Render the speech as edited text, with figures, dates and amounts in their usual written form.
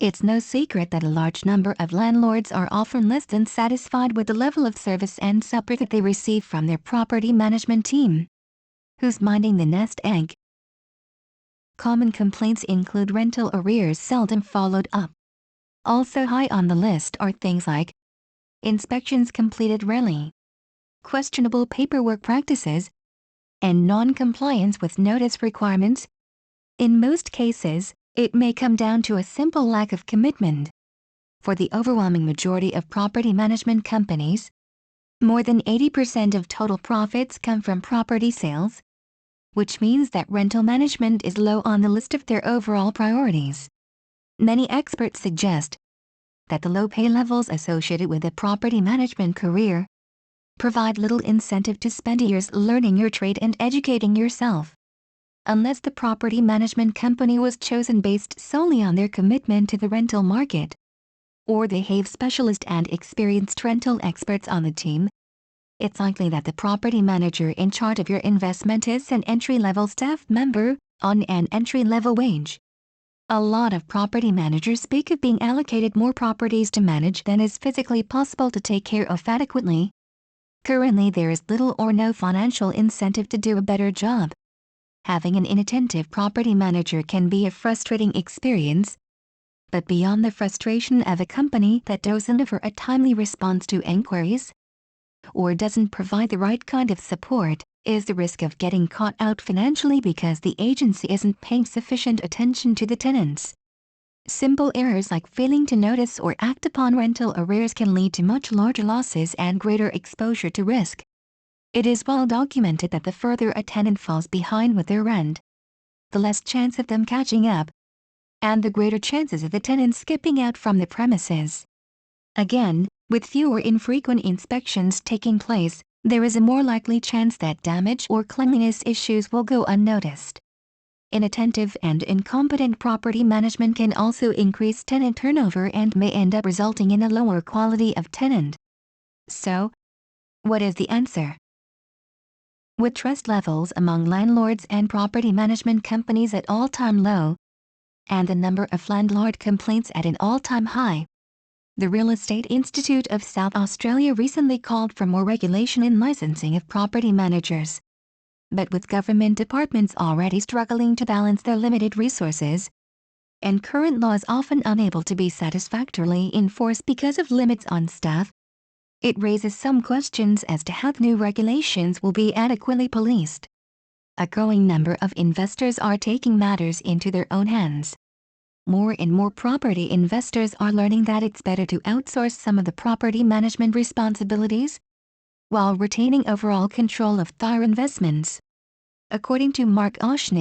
It's no secret that a large number of landlords are often less than satisfied with the level of service and support that they receive from their property management team. Who's minding the nest egg? Common complaints include rental arrears seldom followed up. Also high on the list are things like inspections completed rarely, questionable paperwork practices, and non-compliance with notice requirements. In most cases, it may come down to a simple lack of commitment. For the overwhelming majority of property management companies, more than 80% of total profits come from property sales, which means that rental management is low on the list of their overall priorities. Many experts suggest that the low pay levels associated with a property management career provide little incentive to spend years learning your trade and educating yourself. Unless the property management company was chosen based solely on their commitment to the rental market, or they have specialist and experienced rental experts on the team, it's likely that the property manager in charge of your investment is an entry-level staff member on an entry-level wage. A lot of property managers speak of being allocated more properties to manage than is physically possible to take care of adequately. Currently, there is little or no financial incentive to do a better job. Having an inattentive property manager can be a frustrating experience, but beyond the frustration of a company that doesn't offer a timely response to inquiries or doesn't provide the right kind of support, is the risk of getting caught out financially because the agency isn't paying sufficient attention to the tenants. Simple errors like failing to notice or act upon rental arrears can lead to much larger losses and greater exposure to risk. It is well documented that the further a tenant falls behind with their rent, the less chance of them catching up, and the greater chances of the tenant skipping out from the premises. Again, with fewer infrequent inspections taking place, there is a more likely chance that damage or cleanliness issues will go unnoticed. Inattentive and incompetent property management can also increase tenant turnover and may end up resulting in a lower quality of tenant. So, what is the answer? With trust levels among landlords and property management companies at all-time low, and the number of landlord complaints at an all-time high, the Real Estate Institute of South Australia recently called for more regulation in licensing of property managers. But with government departments already struggling to balance their limited resources, and current laws often unable to be satisfactorily enforced because of limits on staff, it raises some questions as to how the new regulations will be adequately policed. A growing number of investors are taking matters into their own hands. More and more property investors are learning that it's better to outsource some of the property management responsibilities while retaining overall control of their investments. According to Mark Oshnick,